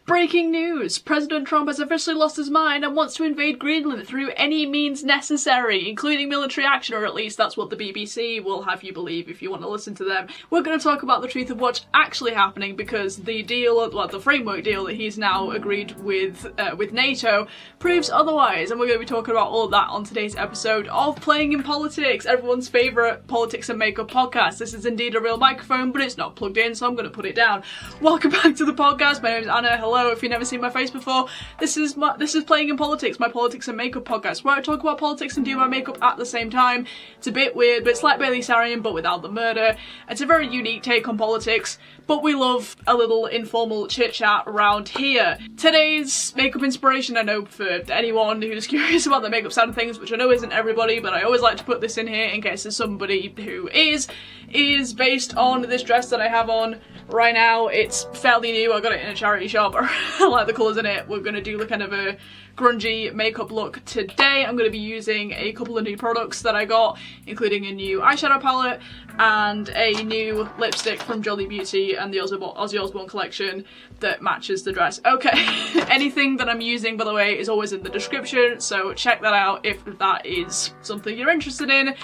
Breaking news! President Trump has officially lost his mind and wants to invade Greenland through any means necessary, including military action, or at least that's what the BBC will have you believe if you want to listen to them. We're going to talk about the truth of what's actually happening, because the deal, well, the framework deal that he's now agreed with NATO proves otherwise, and we're going to be talking about all of that on today's episode of Playing in Politics, everyone's favourite politics and makeup podcast. This is indeed a real microphone, but it's not plugged in, so I'm going to put it down. Welcome back to the podcast. My name is Anna. Hello. If you've never seen my face before, this is Playing in Politics, my politics and makeup podcast, where I talk about politics and do my makeup at the same time. It's a bit weird, but it's like Bailey Sarian, but without the murder. It's a very unique take on politics, but we love a little informal chit-chat around here. Today's makeup inspiration, I know for anyone who's curious about the makeup side of things, which I know isn't everybody, but I always like to put this in here in case there's somebody who is based on this dress that I have on right now. It's fairly new, I got it in a charity shop. I like the colours in it. We're going to do kind of a grungy makeup look today. I'm going to be using a couple of new products that I got, including a new eyeshadow palette and a new lipstick from Jolly Beauty and the Ozzy Osbourne collection that matches the dress. Okay, anything that I'm using, by the way, is always in the description, so check that out if that is something you're interested in,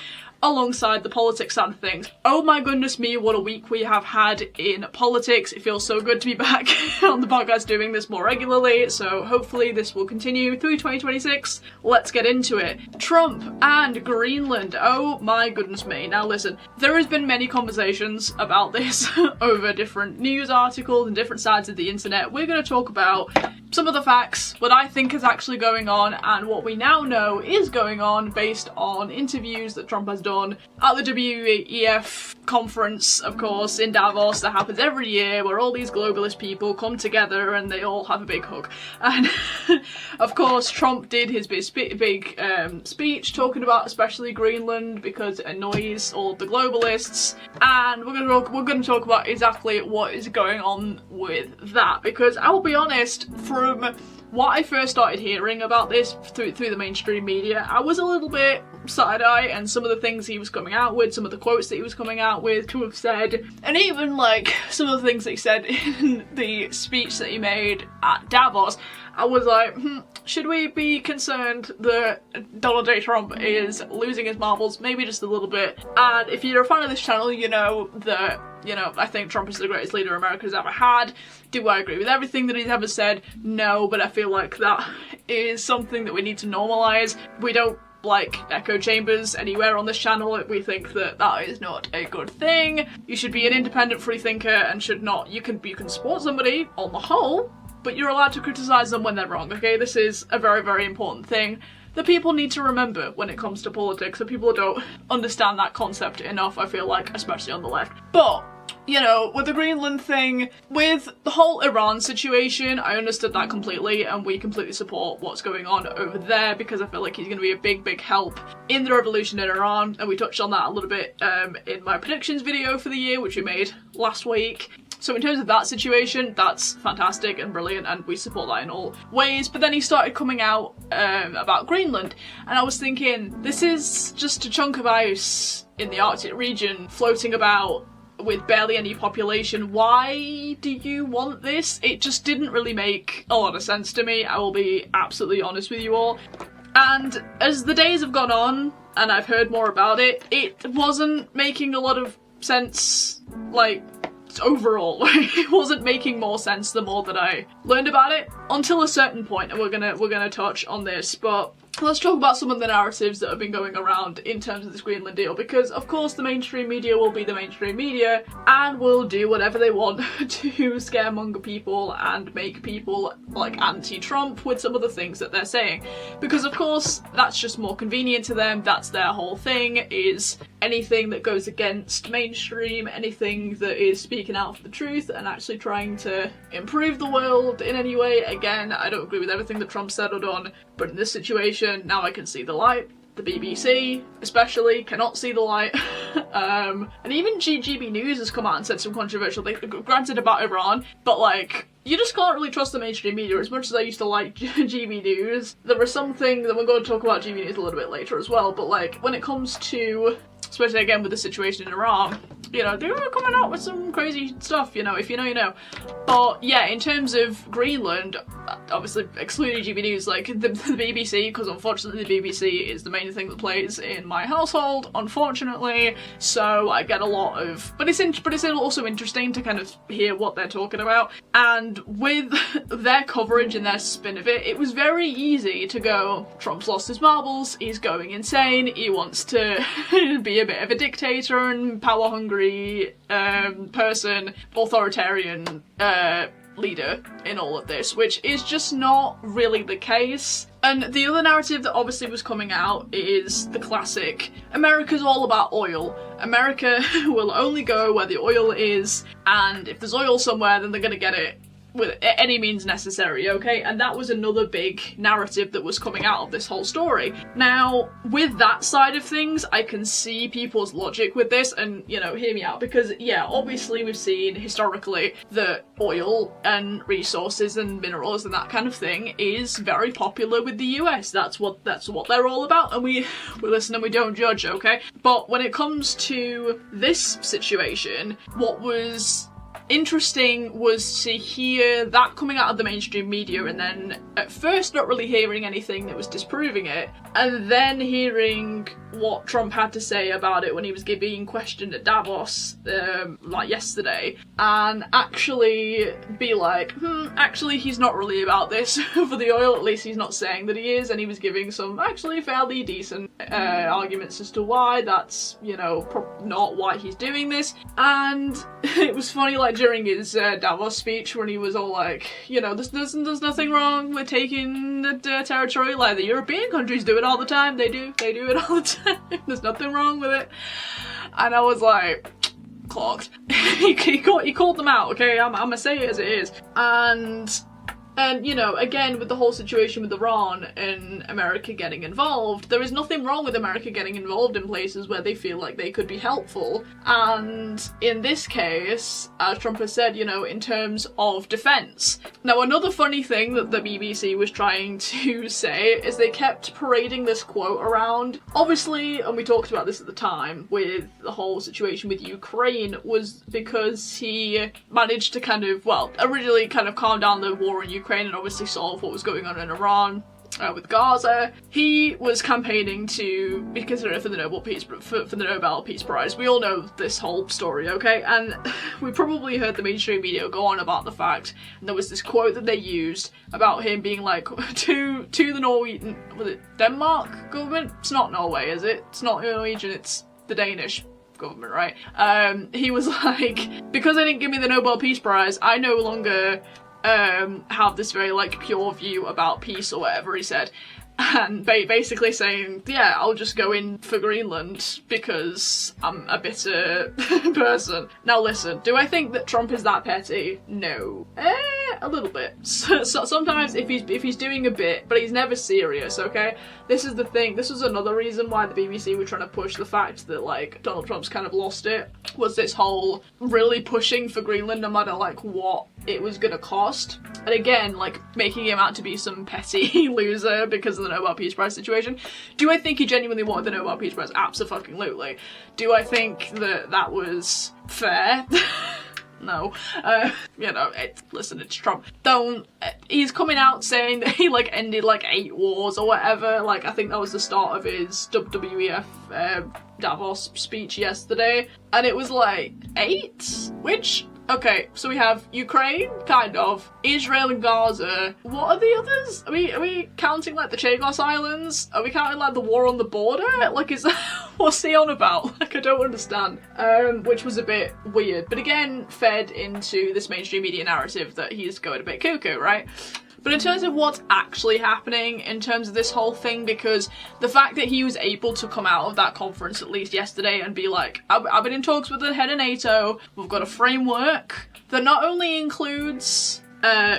alongside the politics side of things. Oh my goodness me, what a week we have had in politics. It feels so good to be back on the podcast doing this more regularly, so hopefully this will continue through 2026. Let's get into it. Trump and Greenland. Oh my goodness me. Now listen, there has been many conversations about this over different news articles and different sides of the internet. We're going to talk about some of the facts, what I think is actually going on, and what we now know is going on based on interviews that Trump has done at the WEF conference, of course, in Davos, that happens every year, where all these globalist people come together and they all have a big hug. And of course, Trump did his big speech talking about especially Greenland because it annoys all the globalists, and we're going to talk about exactly what is going on with that, because I will be honest, from what I first started hearing about this through the mainstream media, I was a little bit side-eye, and some of the things he was coming out with, some of the quotes that he was coming out with to have said, and even like some of the things that he said in the speech that he made at Davos, I was like, should we be concerned that Donald J. Trump is losing his marbles? Maybe just a little bit. And if you're a fan of this channel, you know that, I think Trump is the greatest leader America's ever had. Do I agree with everything that he's ever said? No, but I feel like that is something that we need to normalise. We don't like echo chambers anywhere on this channel. We think that that is not a good thing. You should be an independent free thinker and should not, you can support somebody on the whole, but you're allowed to criticise them when they're wrong, okay? This is a very, very important thing that people need to remember when it comes to politics, and people don't understand that concept enough, I feel like, especially on the left. But with the Greenland thing, with the whole Iran situation, I understood that completely, and we completely support what's going on over there, because I feel like he's going to be a big, big help in the revolution in Iran, and we touched on that a little bit in my predictions video for the year, which we made last week. So in terms of that situation, that's fantastic and brilliant, and we support that in all ways. But then he started coming out about Greenland, and I was thinking, this is just a chunk of ice in the Arctic region floating about with barely any population. Why do you want this? It just didn't really make a lot of sense to me, I will be absolutely honest with you all. And as the days have gone on and I've heard more about it, it wasn't making a lot of sense, like, overall. It wasn't making more sense the more that I learned about it, until a certain point, and we're gonna touch on this. But let's talk about some of the narratives that have been going around in terms of this Greenland deal, because of course the mainstream media will be the mainstream media and will do whatever they want to scaremonger people and make people like anti-Trump with some of the things that they're saying, because of course that's just more convenient to them. That's their whole thing, is anything that goes against mainstream, anything that is speaking out for the truth and actually trying to improve the world in any way. Again, I don't agree with everything that Trump said or done, but in this situation, now I can see the light. The BBC, especially, cannot see the light. And even GB News has come out and said some controversial things, granted about Iran, but like, you just can't really trust the mainstream media as much as I used to like GB News. There was something that we're going to talk about GB News a little bit later as well, but like, when it comes to especially again with the situation in Iran. You know, they were coming out with some crazy stuff, you know, if you know, you know. But yeah, in terms of Greenland, obviously excluding GB News, like the BBC, because unfortunately the BBC is the main thing that plays in my household, unfortunately. So I get a lot of, but it's also interesting to kind of hear what they're talking about. And with their coverage and their spin of it, it was very easy to go, Trump's lost his marbles, he's going insane, he wants to be a bit of a dictator and power hungry person, authoritarian leader in all of this, which is just not really the case. And the other narrative that obviously was coming out is the classic, America's all about oil. America will only go where the oil is, and if there's oil somewhere, then they're gonna get it with any means necessary, okay? And that was another big narrative that was coming out of this whole story. Now, with that side of things, I can see people's logic with this, and, you know, hear me out, because, yeah, obviously we've seen historically that oil and resources and minerals and that kind of thing is very popular with the US. That's what they're all about, and we listen and we don't judge, okay? But when it comes to this situation, what was interesting was to hear that coming out of the mainstream media, and then at first not really hearing anything that was disproving it, and then hearing what Trump had to say about it when he was being questioned at Davos like yesterday, and actually be like, actually he's not really about this for the oil, at least he's not saying that he is, and he was giving some actually fairly decent arguments as to why that's, you know, not why he's doing this. And it was funny, like during his Davos speech when he was all like, you know, there's nothing wrong with taking the territory, like the European countries do it all the time, they do it all the time. There's nothing wrong with it. And I was like, clocked. he called them out, okay? I'm gonna say it as it is. And, you know, again, with the whole situation with Iran and America getting involved, there is nothing wrong with America getting involved in places where they feel like they could be helpful. And in this case, as Trump has said, you know, in terms of defence. Now, another funny thing that the BBC was trying to say is they kept parading this quote around. Obviously, and we talked about this at the time, with the whole situation with Ukraine, was because he managed to kind of, well, originally kind of calm down the war in Ukraine and obviously solve what was going on in Iran with Gaza. He was campaigning to be considered for the Nobel Peace Prize. We all know this whole story, okay? And we probably heard the mainstream media go on about the fact, and there was this quote that they used about him being like, to the Norwegian, was it Denmark government? It's not Norway, is it? It's not Norwegian, it's the Danish government, right? He was like, because they didn't give me the Nobel Peace Prize, I no longer have this very like pure view about peace, or whatever he said, and basically saying, yeah, I'll just go in for Greenland because I'm a bitter person. Now listen, do I think that Trump is that petty? No. A little bit. So sometimes if he's doing a bit, but he's never serious, okay? This is the thing, this was another reason why the BBC were trying to push the fact that like Donald Trump's kind of lost it, was this whole really pushing for Greenland no matter like what it was gonna cost. And again, like making him out to be some petty loser because of the Nobel Peace Prize situation. Do I think he genuinely wanted the Nobel Peace Prize? Abso-fucking-lutely. Do I think that that was fair? No. You know, listen, it's Trump. He's coming out saying that he like ended like 8 wars or whatever. Like I think that was the start of his WEF Davos speech yesterday. And it was like 8? Which, okay, so we have Ukraine, kind of, Israel and Gaza. What are the others? Are we counting like the Chagos Islands? Are we counting like the war on the border? Like, is that, what's he on about? Like, I don't understand. Which was a bit weird, but again, fed into this mainstream media narrative that he's going a bit cuckoo, right? But in terms of what's actually happening in terms of this whole thing, because the fact that he was able to come out of that conference at least yesterday and be like, I've been in talks with the head of NATO, we've got a framework that not only includes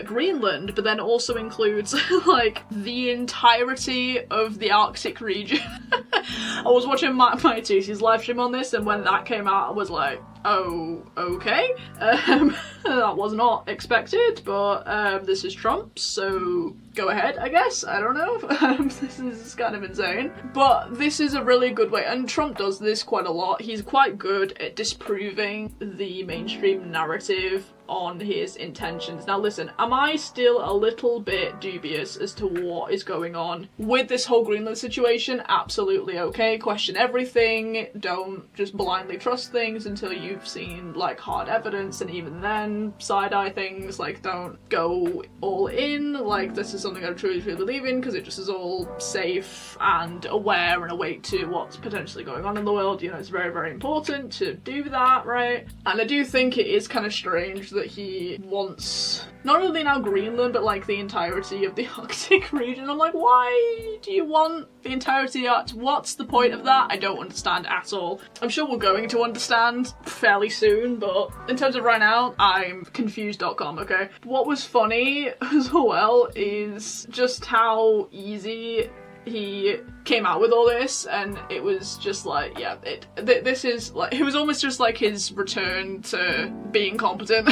Greenland, but then also includes like the entirety of the Arctic region. I was watching Matt Tucci's live stream on this, and when that came out I was like, oh, okay. That was not expected, but this is Trump, so go ahead, I guess. I don't know. This is kind of insane. But this is a really good way, and Trump does this quite a lot. He's quite good at disproving the mainstream narrative on his intentions. Now listen, am I still a little bit dubious as to what is going on with this whole Greenland situation? Absolutely, okay? Question everything. Don't just blindly trust things until you've seen like hard evidence, and even then side-eye things. Like, don't go all in like this is something I truly believe in, because it just is all safe and aware and awake to what's potentially going on in the world. You know, it's very, very important to do that, right? And I do think it is kind of strange that he wants not only now Greenland, but like the entirety of the Arctic region. I'm like, why do you want the entirety of it? What's the point of that? I don't understand at all. I'm sure we're going to understand fairly soon, but in terms of right now, I'm confused.com, okay? What was funny as well is just how easy he came out with all this, and it was just like, yeah, this is like, it was almost just like his return to being competent,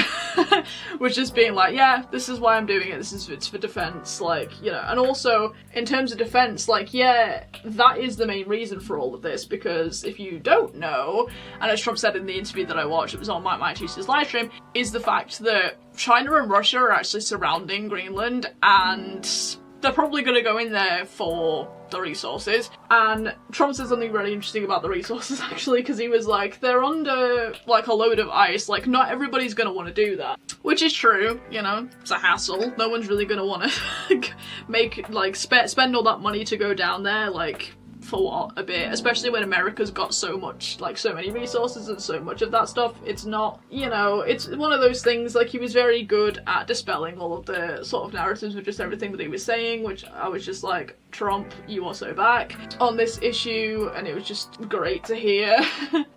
was just being like, yeah, this is why I'm doing it, it's for defense, like, you know. And also in terms of defense, like, yeah, that is the main reason for all of this, because if you don't know, and as Trump said in the interview that I watched, it was on my Tuesday's live stream, is the fact that China and Russia are actually surrounding Greenland, and they're probably going to go in there for the resources. And Trump said something really interesting about the resources, actually, because he was like, they're under like a load of ice, like not everybody's going to want to do that. Which is true, you know, it's a hassle. No one's really going to want to make, like, spend all that money to go down there, like, for what, a bit, especially when America's got so much, like, so many resources and so much of that stuff. It's not, you know, it's one of those things, like, he was very good at dispelling all of the sort of narratives with just everything that he was saying, which I was just like, Trump, you are so back on this issue, and it was just great to hear.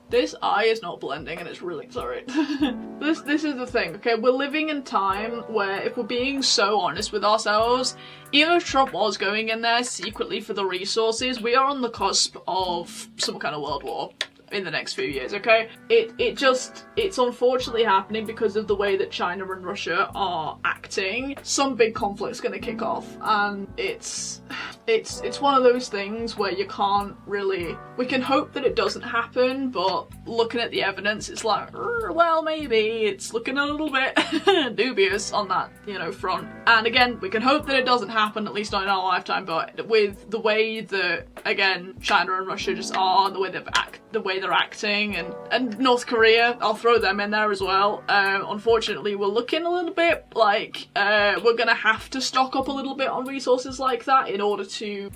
This eye is not blending, and it's really, sorry. This is the thing, okay? We're living in time where, if we're being so honest with ourselves, even if Trump was going in there secretly for the resources, we are on the cusp of some kind of world war in the next few years, okay? It's unfortunately happening because of the way that China and Russia are acting. Some big conflict's gonna kick off, and it's one of those things where you can't really, we can hope that it doesn't happen, but looking at the evidence, it's like, well, maybe it's looking a little bit dubious on that, you know, front. And again, we can hope that it doesn't happen, at least not in our lifetime, but with the way that, again, China and Russia just are, the way they're acting, and North Korea, I'll throw them in there as well. Unfortunately, we're looking a little bit like we're gonna have to stock up a little bit on resources like that in order to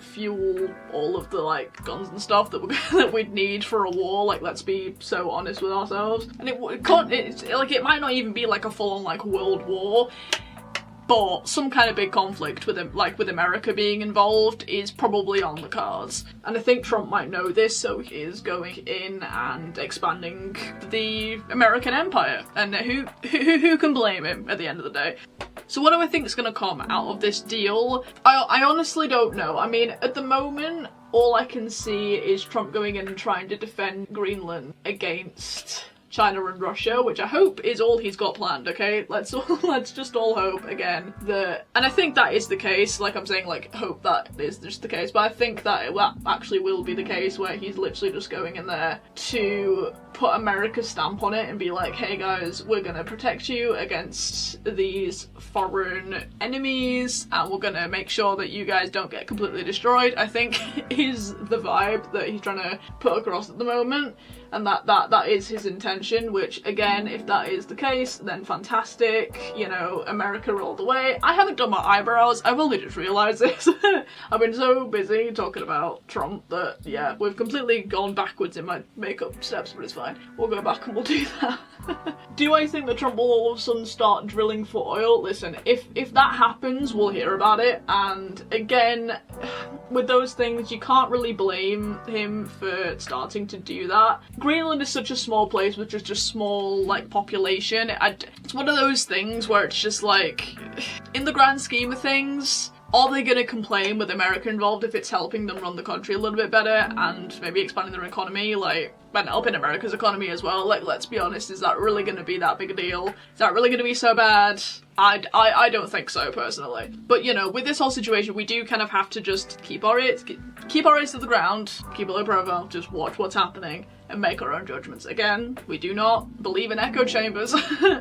fuel all of the like guns and stuff that we'd need for a war. Like, let's be so honest with ourselves. And it might not even be like a full-on like world war, but some kind of big conflict with America being involved is probably on the cards. And I think Trump might know this, so he is going in and expanding the American empire. And who can blame him at the end of the day? So what do I think is going to come out of this deal? I honestly don't know. I mean, at the moment, all I can see is Trump going in and trying to defend Greenland against China and Russia, which I hope is all he's got planned, okay? Let's just all hope, again, that, and I think that is the case, like I'm saying, like, hope that is just the case, but I think that actually will be the case, where he's literally just going in there to put America's stamp on it and be like, hey guys, we're gonna protect you against these foreign enemies, and we're gonna make sure that you guys don't get completely destroyed, I think is the vibe that he's trying to put across at the moment. And that is his intention, which, again, if that is the case, then fantastic, you know, America all the way. I haven't done my eyebrows, I've only just realised this. I've been so busy talking about Trump that, yeah, we've completely gone backwards in my makeup steps, but it's fine. We'll go back and we'll do that. Do I think that Trump will all of a sudden start drilling for oil? Listen, if that happens, we'll hear about it, and again, with those things, you can't really blame him for starting to do that. Greenland is such a small place with just a small, like, population. It's one of those things where it's just like, in the grand scheme of things, are they gonna complain with America involved if it's helping them run the country a little bit better and maybe expanding their economy? Like, and helping America's economy as well. Like, let's be honest, is that really going to be that big a deal? Is that really going to be so bad? I don't think so, personally. But, you know, with this whole situation, we do kind of have to just keep our ears to the ground, keep a low profile, just watch what's happening, and make our own judgments. Again, we do not believe in echo chambers.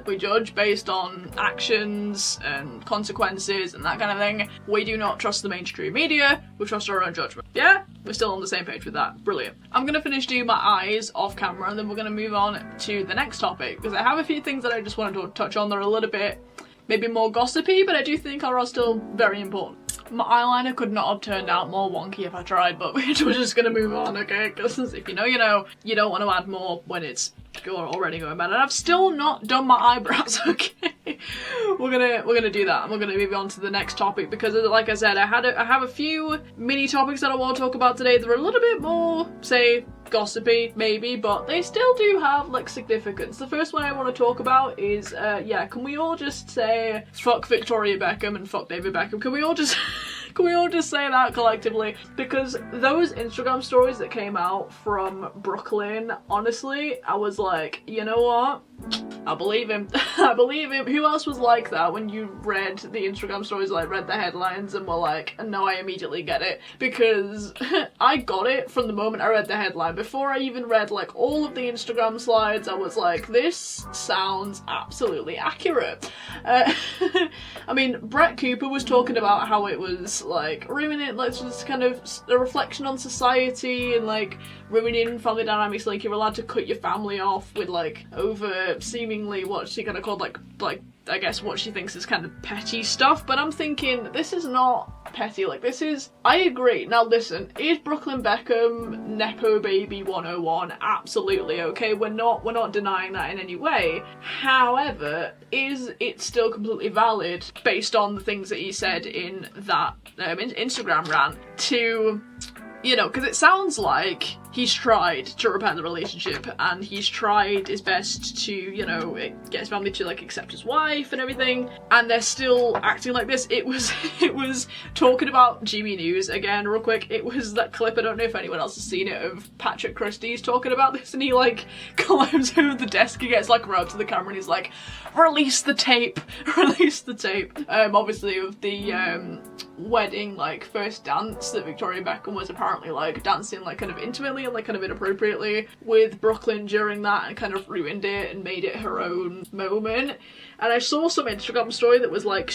We judge based on actions and consequences and that kind of thing. We do not trust the mainstream media, we trust our own judgment. Yeah? We're still on the same page with that. Brilliant. I'm gonna finish doing my eyes off camera, and then we're gonna move on to the next topic, because I have a few things that I just wanted to touch on that are a little bit maybe more gossipy, but I do think are all still very important. My eyeliner could not have turned out more wonky if I tried, but we're just gonna move on, okay? Because if you know, you know. You don't want to add more when it's already going bad. And I've still not done my eyebrows, okay? We're gonna do that, and we're gonna move on to the next topic, because like I said, I have a few mini topics that I want to talk about today that are a little bit more, say, gossipy maybe, but they still do have like significance. The first one I want to talk about is yeah, can we all just say fuck Victoria Beckham and fuck David Beckham? Can we all just say that collectively? Because those Instagram stories that came out from Brooklyn, honestly, I was like, you know what? I believe him. I believe him. Who else was like that when you read the Instagram stories, like read the headlines and were like, no, I immediately get it? Because I got it from the moment I read the headline. Before I even read like all of the Instagram slides, I was like, this sounds absolutely accurate. I mean, Brett Cooper was talking about how it was like ruining, like just kind of a reflection on society and like ruining family dynamics. Like, you're allowed to cut your family off with like over seemingly what she kind of called like I guess what she thinks is kind of petty stuff. But I'm thinking, this is not petty. Like, this is, I agree. Now listen, is Brooklyn Beckham Nepo Baby 101? Absolutely, okay? We're not denying that in any way. However, is it still completely valid based on the things that he said in that Instagram rant to, you know, because it sounds like he's tried to repair the relationship and he's tried his best to, you know, get his family to like accept his wife and everything, and they're still acting like this. It was talking about GB News again real quick. It was that clip, I don't know if anyone else has seen it, of Patrick Christie's talking about this, and he like climbs over the desk, he gets like right up to the camera and he's like, release the tape, release the tape. Obviously of the wedding like first dance that Victoria Beckham was apparently like dancing like kind of intimately and like kind of inappropriately with Brooklyn during that, and kind of ruined it and made it her own moment. And I saw some Instagram story that was like,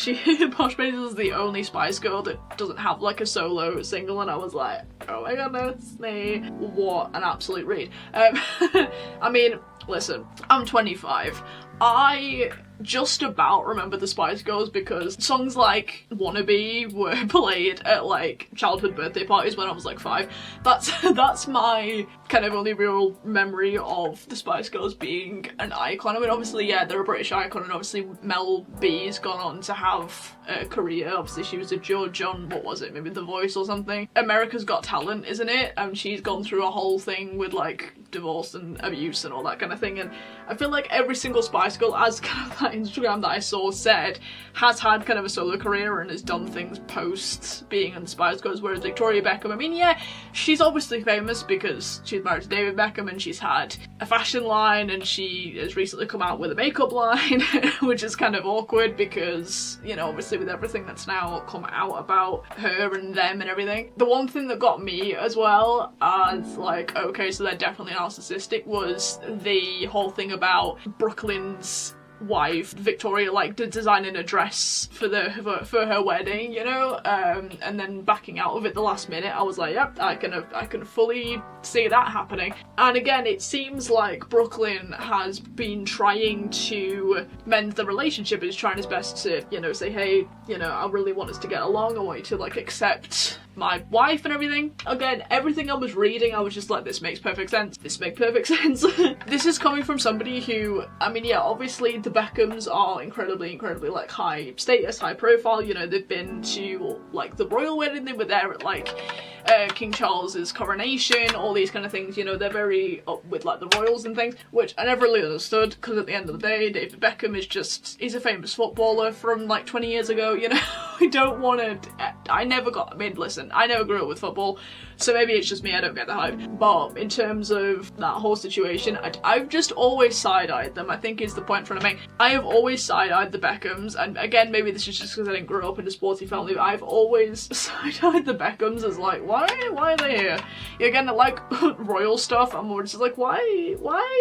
Posh Basil is the only Spice Girl that doesn't have like a solo single, and I was like, oh my goodness me, what an absolute read. I mean, listen, I'm 25. I just about remember the Spice Girls because songs like Wannabe were played at like childhood birthday parties when I was like 5. That's my kind of only real memory of the Spice Girls being an icon. I mean, obviously, yeah, they're a British icon, and obviously Mel B's gone on to have a career. Obviously, she was a judge on, what was it, maybe The Voice or something. America's Got Talent, isn't it? And she's gone through a whole thing with like divorce and abuse and all that kind of thing, and I feel like every single Spice Girl, as kind of that Instagram that I saw said, has had kind of a solo career and has done things post being in the Spice Girls, whereas Victoria Beckham, I mean, yeah, she's obviously famous because she's married to David Beckham and she's had a fashion line, and she has recently come out with a makeup line, which is kind of awkward because, you know, obviously with everything that's now come out about her and them and everything. The one thing that got me as well as like, okay, so they're definitely narcissistic, was the whole thing about Brooklyn's wife Victoria like designing a dress for her wedding, you know, and then backing out of it the last minute. I was like, yep, I can fully see that happening. And again, it seems like Brooklyn has been trying to mend the relationship, is trying his best to, you know, say, hey, you know, I really want us to get along, I want you to like accept my wife and everything. Again, everything I was reading, I was just like, this makes perfect sense. This makes perfect sense. This is coming from somebody who, I mean, yeah, obviously the Beckhams are incredibly like high status, high profile. You know, they've been to like the royal wedding, they were there at like King Charles's coronation, all these kind of things. You know, they're very up with like the royals and things, which I never really understood, because at the end of the day, David Beckham is just, he's a famous footballer from like 20 years ago, you know. I I never got, I mean, listen, I never grew up with football, so maybe it's just me, I don't get the hype. But in terms of that whole situation, I've just always side-eyed them, I think is the point I'm trying to make. I have always side-eyed the Beckhams, and again, maybe this is just because I didn't grow up in a sporty family, but I've always side-eyed the Beckhams as like, why are they here? Again, like royal stuff, I'm more just like, why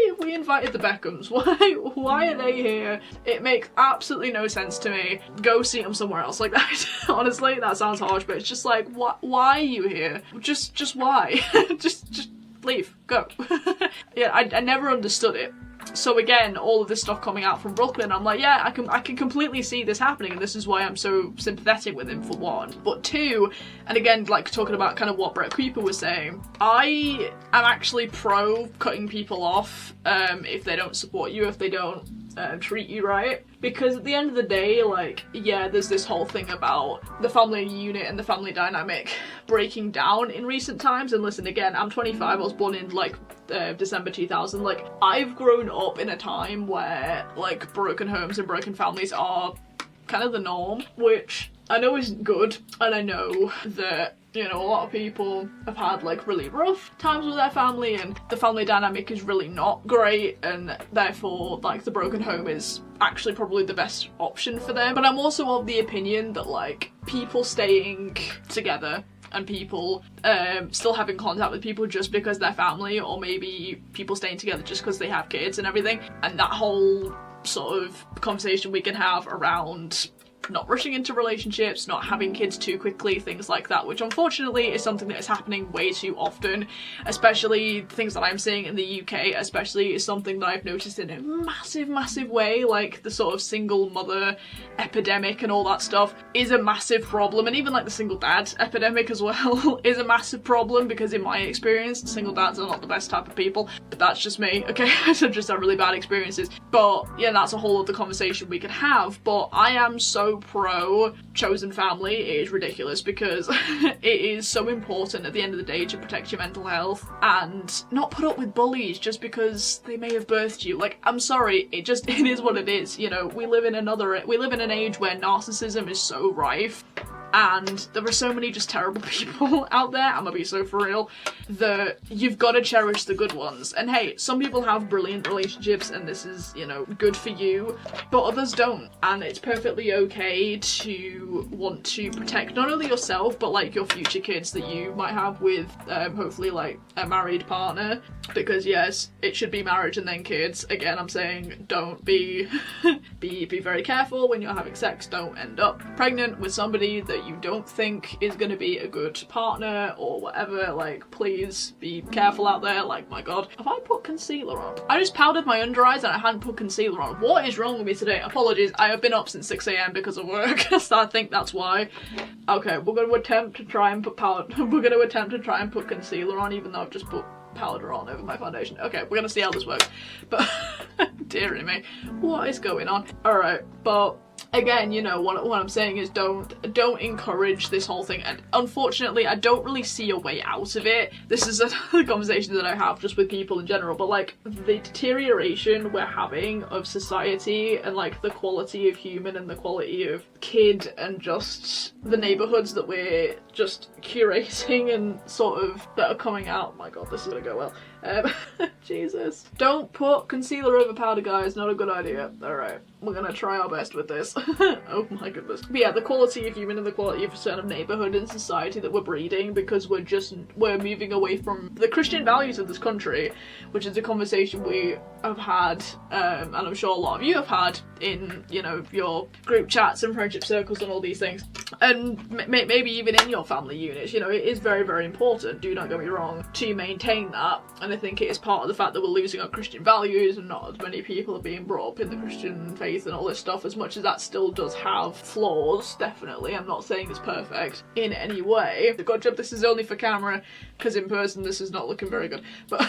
have we invited the Beckhams? Why are they here? It makes absolutely no sense to me. Go see them somewhere else. Like that. Honestly, that sounds harsh, but it's just like, why are you here? Just why? just leave. Go. Yeah, I never understood it. So again, all of this stuff coming out from Brooklyn, I'm like, yeah, I can completely see this happening, and this is why I'm so sympathetic with him, for one. But two, and again, like talking about kind of what Brett Creeper was saying, I am actually pro cutting people off if they don't support you, if they don't treat you right. Because at the end of the day, like, yeah, there's this whole thing about the family unit and the family dynamic breaking down in recent times. And listen, again, I'm 25, I was born in like December 2000. Like, I've grown up in a time where like broken homes and broken families are kind of the norm, which I know isn't good, and I know that, you know, a lot of people have had like really rough times with their family and the family dynamic is really not great, and therefore like the broken home is actually probably the best option for them. But I'm also of the opinion that like people staying together and people still having contact with people just because they're family, or maybe people staying together just because they have kids and everything, and that whole sort of conversation we can have around not rushing into relationships, not having kids too quickly, things like that, which unfortunately is something that is happening way too often, especially things that I'm seeing in the UK, especially is something that I've noticed in a massive way, like the sort of single mother epidemic and all that stuff is a massive problem, and even like the single dad epidemic as well is a massive problem, because in my experience, single dads are not the best type of people, but that's just me, okay? So just have really bad experiences. But yeah, that's a whole other conversation we could have, but I am so pro chosen family. It is ridiculous, because it is so important at the end of the day to protect your mental health and not put up with bullies just because they may have birthed you. Like, I'm sorry, it is what it is, you know. We live in an age where narcissism is so rife, and there are so many just terrible people out there, I'm gonna be so for real, that you've got to cherish the good ones. And hey, some people have brilliant relationships and this is, you know, good for you, but others don't, and it's perfectly okay to want to protect not only yourself but like your future kids that you might have with hopefully like a married partner, because yes, it should be marriage and then kids. Again, I'm saying don't be very careful when you're having sex. Don't end up pregnant with somebody that you don't think is going to be a good partner or whatever. Like, please be careful out there. Like, my god, have I put concealer on? I just powdered my under eyes and I hadn't put concealer on. What is wrong with me today? Apologies, I have been up since 6 AM because of work, so I think that's why. Okay, we're going to attempt to try and put concealer on, even though I've just put powder on over my foundation. Okay, we're gonna see how this works. But dearie me, what is going on? Alright, but again, you know, what I'm saying is don't encourage this whole thing, and unfortunately I don't really see a way out of it. This is another conversation that I have just with people in general, but like the deterioration we're having of society and like the quality of human and the quality of kid and just the neighbourhoods that we're just curating and sort of that are coming out. My god, this is gonna go well. Jesus. Don't put concealer over powder, guys, not a good idea. Alright, we're gonna try our best with this. Oh my goodness. But yeah, the quality of human and the quality of a certain neighbourhood and society that we're breeding, because we're moving away from the Christian values of this country, which is a conversation we have had, and I'm sure a lot of you have had in, you know, your group chats and friendship circles and all these things, and maybe even in your family units. You know, it is very, very important, do not get me wrong, to maintain that, and I think it is part of the fact that we're losing our Christian values and not as many people are being brought up in the Christian faith and all this stuff, as much as that still does have flaws, definitely. I'm not saying it's perfect in any way. Good job this is only for camera, because in person this is not looking very good, but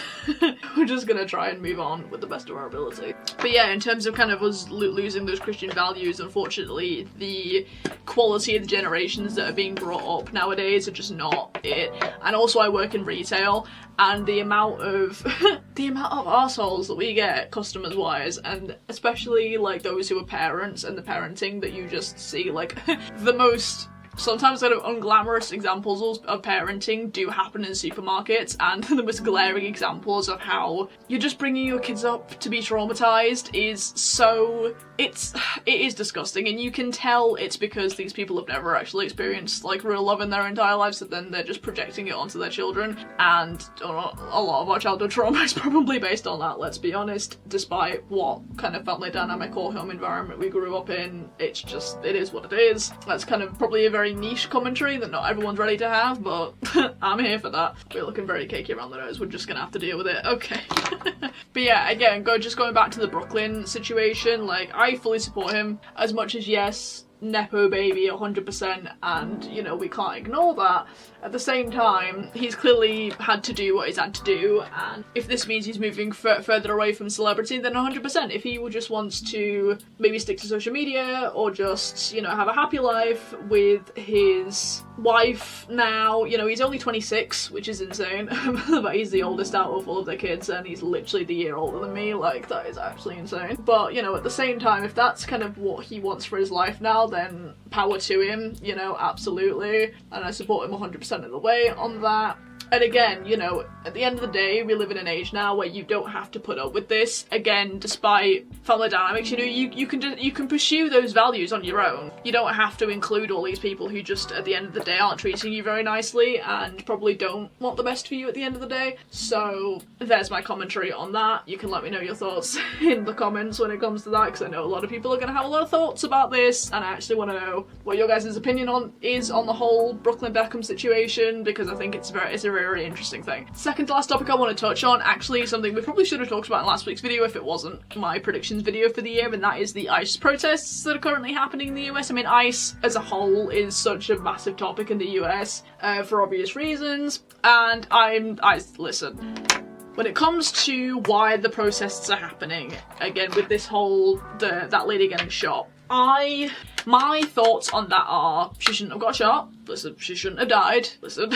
we're just gonna try and move on with the best of our ability. But yeah, in terms of kind of us losing those Christian values, unfortunately the quality of the generations that are being brought up nowadays are just not it. And also I work in retail, and the amount of arseholes that we get customers wise, and especially like those who are parents and the parenting that you just see, like the most sometimes kind of unglamorous examples of parenting do happen in supermarkets, and the most glaring examples of how you're just bringing your kids up to be traumatized is so... it is disgusting, and you can tell it's because these people have never actually experienced like real love in their entire lives, so then they're just projecting it onto their children, and a lot of our childhood trauma is probably based on that, let's be honest. Despite what kind of family dynamic or home environment we grew up in, it is what it is. That's kind of probably a very niche commentary that not everyone's ready to have, but I'm here for that. We're looking very cakey around the nose, we're just gonna have to deal with it, okay. But yeah, again, just going back to the Brooklyn situation, like, I fully support him, as much as, yes, Nepo baby 100%, and, you know, we can't ignore that. At the same time, he's clearly had to do what he's had to do, and if this means he's moving further away from celebrity, then 100%. If he just wants to maybe stick to social media, or just, you know, have a happy life with his wife now, you know, he's only 26, which is insane, but he's the oldest out of all of their kids, and he's literally the year older than me, like, that is actually insane. But, you know, at the same time, if that's kind of what he wants for his life now, then power to him, you know, absolutely, and I support him 100% of the way on that. And again, you know, at the end of the day, we live in an age now where you don't have to put up with this. Again, despite family dynamics, you know, you can pursue those values on your own. You don't have to include all these people who just, at the end of the day, aren't treating you very nicely and probably don't want the best for you at the end of the day. So there's my commentary on that. You can let me know your thoughts in the comments when it comes to that, because I know a lot of people are going to have a lot of thoughts about this, and I actually want to know what your guys' opinion is on the whole Brooklyn Beckham situation, because I think it's a very interesting thing. Second to last topic I want to touch on, actually something we probably should have talked about in last week's video if it wasn't my predictions video for the year, and that is the ICE protests that are currently happening in the US. I mean, ICE as a whole is such a massive topic in the US for obvious reasons, and listen, when it comes to why the protests are happening, again with this whole that lady getting shot, my thoughts on that are, she shouldn't have got shot. Listen, she shouldn't have died. Listen.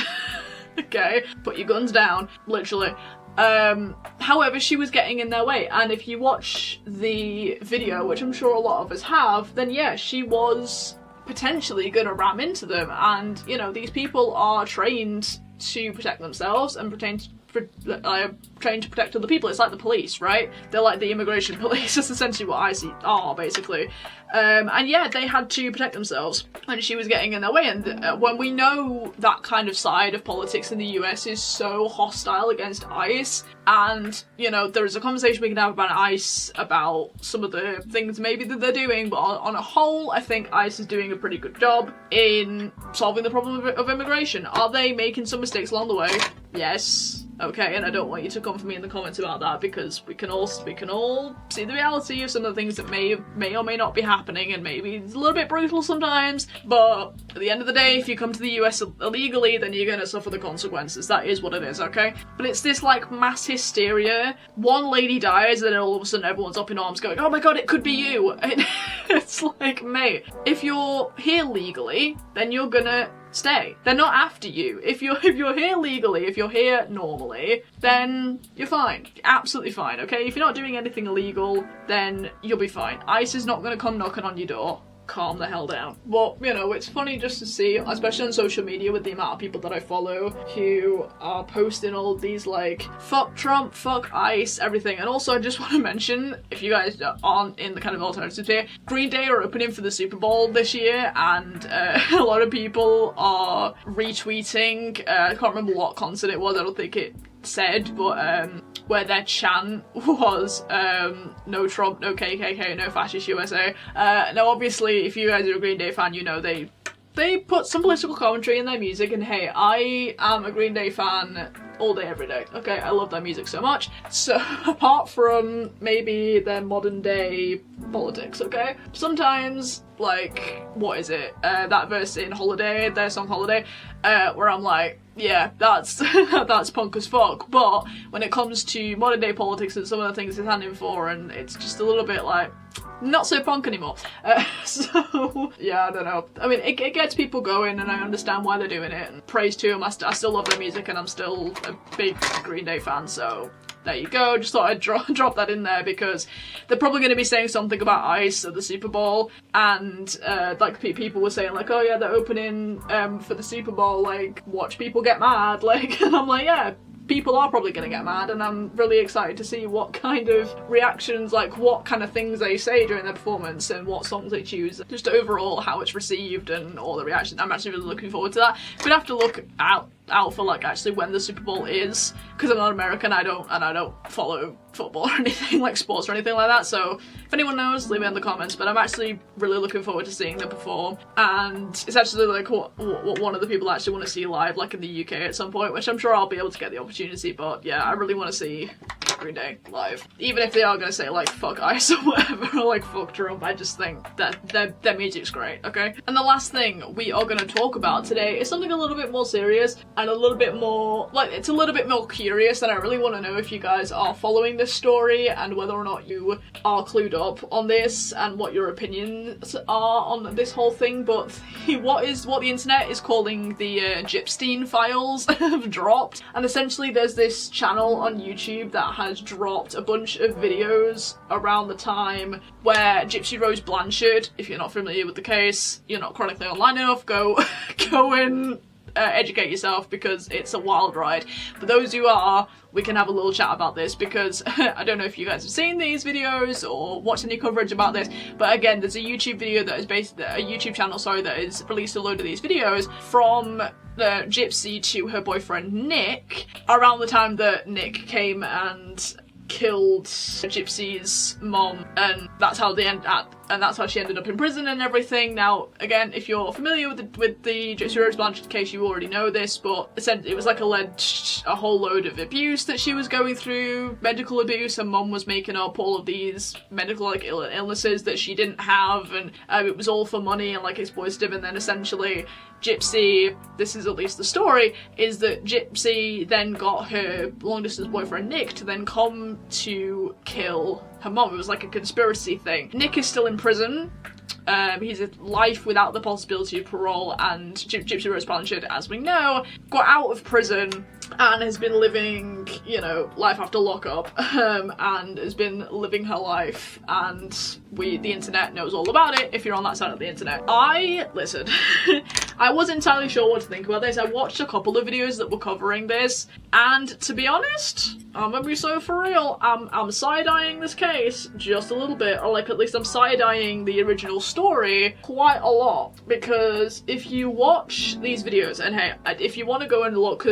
Okay, put your guns down, literally. However, she was getting in their way, and if you watch the video, which I'm sure a lot of us have, then yeah, she was potentially gonna ram into them, and, you know, these people are trained to protect themselves and trained to protect other people. It's like the police, right? They're like the immigration police. That's essentially what ICE are, basically. And yeah, they had to protect themselves, and she was getting in their way. And when we know that kind of side of politics in the US is so hostile against ICE, and, you know, there is a conversation we can have about ICE, about some of the things maybe that they're doing, but on a whole, I think ICE is doing a pretty good job in solving the problem of immigration. Are they making some mistakes along the way? Yes. Okay, and I don't want you to come for me in the comments about that, because we can all see the reality of some of the things that may or may not be happening, and maybe it's a little bit brutal sometimes, but at the end of the day, if you come to the US illegally, then you're gonna suffer the consequences. That is what it is, okay? But it's this, like, mass hysteria. One lady dies, and then all of a sudden everyone's up in arms going, oh my god, it could be you! And it's like, mate, if you're here legally, then you're gonna stay. They're not after you. If you're here legally, if you're here normally, then you're fine. Absolutely fine, okay? If you're not doing anything illegal, then you'll be fine. ICE is not gonna come knocking on your door. Calm the hell down. But, you know, it's funny just to see, especially on social media, with the amount of people that I follow who are posting all these, like, fuck Trump, fuck ICE, everything. And also, I just want to mention, if you guys aren't in the kind of alternatives here, Green Day are opening for the Super Bowl this year, and a lot of people are retweeting, I can't remember what concert it was, I don't think it said, but where their chant was no Trump, no KKK, no fascist USA. Now obviously if you guys are a Green Day fan, you know they put some political commentary in their music, and hey, I am a Green Day fan all day every day, okay? I love their music so much. So apart from maybe their modern day politics, okay, sometimes, like, what is it, that verse in Holiday, their song Holiday, where I'm like, yeah, that's that's punk as fuck, but when it comes to modern day politics and some of the things they're standing for, and it's just a little bit like, not so punk anymore. So yeah, I don't know. I mean, it gets people going, and I understand why they're doing it, and praise to them. I still love their music, and I'm still a big Green Day fan, so there you go. Just thought I'd drop that in there because they're probably going to be saying something about ice at the Super Bowl, and like people were saying like, oh yeah, they're opening for the Super Bowl, like watch people get mad, like, and I'm like, yeah, people are probably going to get mad, and I'm really excited to see what kind of reactions, like what kind of things they say during their performance and what songs they choose, just overall how it's received and all the reactions. I'm actually really looking forward to that. Gonna have to look out for like actually when the Super Bowl is, because I'm not American, I don't follow football or anything like sports or anything like that, so if anyone knows, leave it in the comments. But I'm actually really looking forward to seeing them perform, and it's actually like what one of the people I actually want to see live, like in the UK at some point, which I'm sure I'll be able to get the opportunity. But yeah, I really want to see Green Day live, even if they are going to say like fuck ice or whatever, or like fuck Trump. I just think that their music's great. Okay, and the last thing we are going to talk about today is something a little bit more serious and a little bit more like, it's a little bit more curious, and I really want to know if you guys are following this story and whether or not you are clued up on this and what your opinions are on this whole thing. But what the internet is calling the Gypstein Files have dropped, and essentially there's this channel on YouTube that has dropped a bunch of videos around the time where Gypsy Rose Blanchard, if you're not familiar with the case, you're not chronically online enough, go and educate yourself, because it's a wild ride. For those who are, we can have a little chat about this, because I don't know if you guys have seen these videos or watched any coverage about this, but again, there's a YouTube video that is a YouTube channel, sorry, that has released a load of these videos from Gypsy to her boyfriend Nick around the time that Nick came and killed Gypsy's mom, and that's how she ended up in prison and everything. Now, again, if you're familiar with the Gypsy Rose Blanchard case, you already know this, but it was like a whole load of abuse that she was going through, medical abuse, and mom was making up all of these medical like illnesses that she didn't have, and it was all for money and like exploitative. And then essentially Gypsy, this is at least the story, is that Gypsy then got her long-distance boyfriend Nick to then come to kill her mom. It was like a conspiracy thing. Nick is still in prison. He's a life without the possibility of parole, and Gypsy Rose Blanchard, as we know, got out of prison and has been living, you know, life after lockup, and has been living her life, and the internet knows all about it if you're on that side of the internet. Listen, I wasn't entirely sure what to think about this. I watched a couple of videos that were covering this, and to be honest, I'm gonna be so for real, I'm side-eyeing this case just a little bit, or like at least I'm side-eyeing the original story quite a lot, because if you watch these videos, and hey, if you want to go and look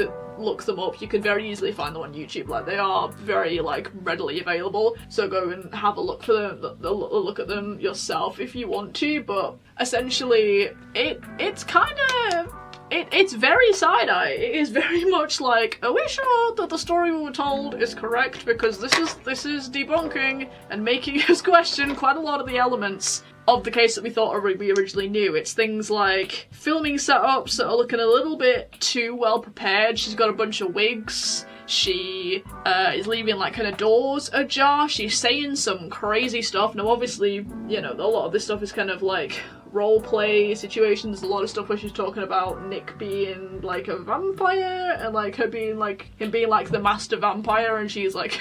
them up, you can very easily find them on YouTube. Like, they are very like readily available, so go and have a look for them, look at them yourself if you want to. But essentially it's kind of it's very side-eye. It is very much like, are we sure that the story we were told is correct? Because this is debunking and making us question quite a lot of the elements of the case that we thought we originally knew. It's things like filming setups that are looking a little bit too well prepared. She's got a bunch of wigs. She is leaving like kind of doors ajar. She's saying some crazy stuff. Now obviously, you know, a lot of this stuff is kind of like role play situations. A lot of stuff where she's talking about Nick being like a vampire, and like him being like the master vampire, and she's like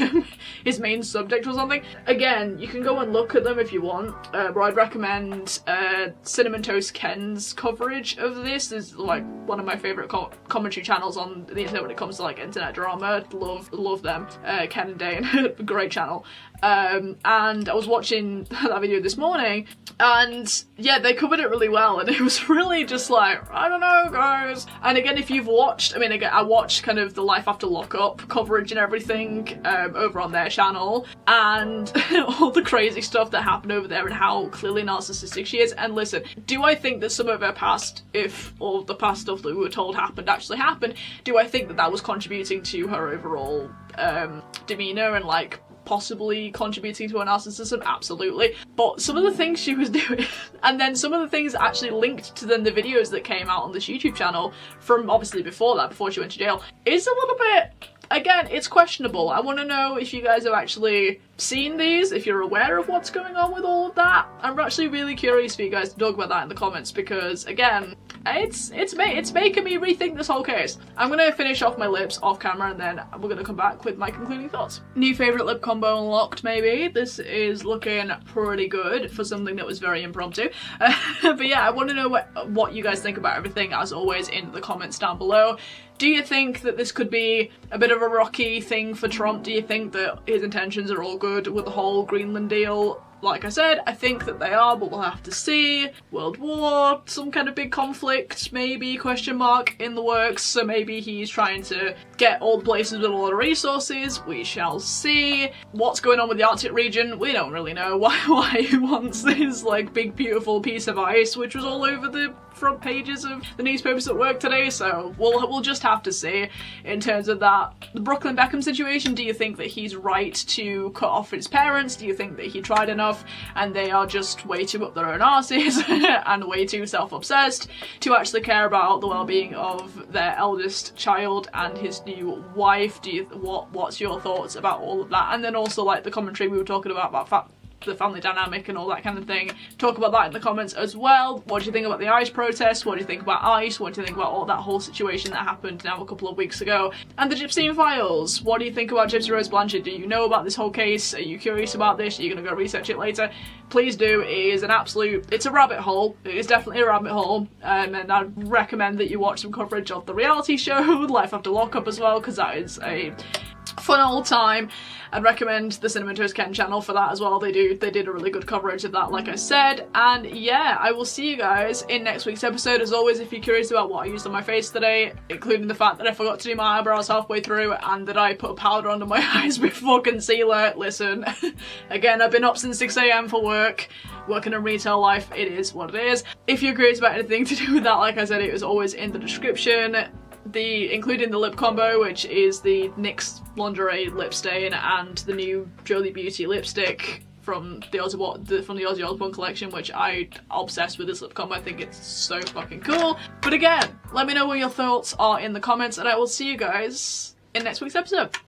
his main subject or something. Again, you can go and look at them if you want, but I'd recommend Cinnamon Toast Ken's coverage of this. This is like one of my favourite commentary channels on the internet when it comes to like internet drama. Love them. Ken and Dane, great channel. And I was watching that video this morning, and yeah, they covered it really well, and it was really just like, I don't know, guys. And again, if you've watched, I watched kind of the life after lockup coverage and everything over on their channel, and all the crazy stuff that happened over there and how clearly narcissistic she is. And listen, do I think that some of her past, if all the past stuff that we were told happened actually happened, do I think that that was contributing to her overall demeanour and like possibly contributing to her narcissism? Absolutely. But some of the things she was doing, and then some of the things actually linked to then the videos that came out on this YouTube channel from obviously before she went to jail, is a little bit, again, it's questionable. I want to know if you guys have actually seen these, if you're aware of what's going on with all of that. I'm actually really curious for you guys to talk about that in the comments because, again, it's making me rethink this whole case. I'm gonna finish off my lips off camera and then we're gonna come back with my concluding thoughts. New favourite lip combo unlocked, maybe. This is looking pretty good for something that was very impromptu. But yeah, I want to know what you guys think about everything, as always, in the comments down below. Do you think that this could be a bit of a rocky thing for Trump? Do you think that his intentions are all good with the whole Greenland deal? Like I said, I think that they are, but we'll have to see. World War, some kind of big conflict, maybe, question mark, in the works, so maybe he's trying to get all the places with a lot of resources. We shall see. What's going on with the Arctic region? We don't really know why he wants this, like, big beautiful piece of ice, which was all over the front pages of the newspapers at work today, so we'll just have to see. In terms of that, the Brooklyn Beckham situation, do you think that he's right to cut off his parents? Do you think that he tried enough and they are just way too up their own arses and way too self-obsessed to actually care about the well-being of their eldest child and his new wife? What's your thoughts about all of that? And then also, like, the commentary we were talking about the family dynamic and all that kind of thing. Talk about that in the comments as well. What do you think about the ICE protests? What do you think about ICE? What do you think about all that whole situation that happened now a couple of weeks ago? And the Gypsy Files. What do you think about Gypsy Rose Blanchard? Do you know about this whole case? Are you curious about this? Are you gonna go research it later? Please do. It is it's a rabbit hole. It is definitely a rabbit hole. And I'd recommend that you watch some coverage of the reality show Life After Lockup as well, because that is a fun old time. I'd recommend the Cinnamon Toast Ken channel for that as well. They did a really good coverage of that, like I said. And yeah, I will see you guys in next week's episode. As always, if you're curious about what I used on my face today, including the fact that I forgot to do my eyebrows halfway through and that I put a powder under my eyes before concealer, listen. Again, I've been up since 6 AM for work, working in retail life. It is what it is. If you're curious about anything to do with that, like I said, it was always in the description. Including the lip combo, which is the NYX lingerie lip stain and the new Jolie Beauty lipstick from the Ozzy Osbourne collection, which I'm obsessed with this lip combo. I think it's so fucking cool. But again, let me know what your thoughts are in the comments and I will see you guys in next week's episode.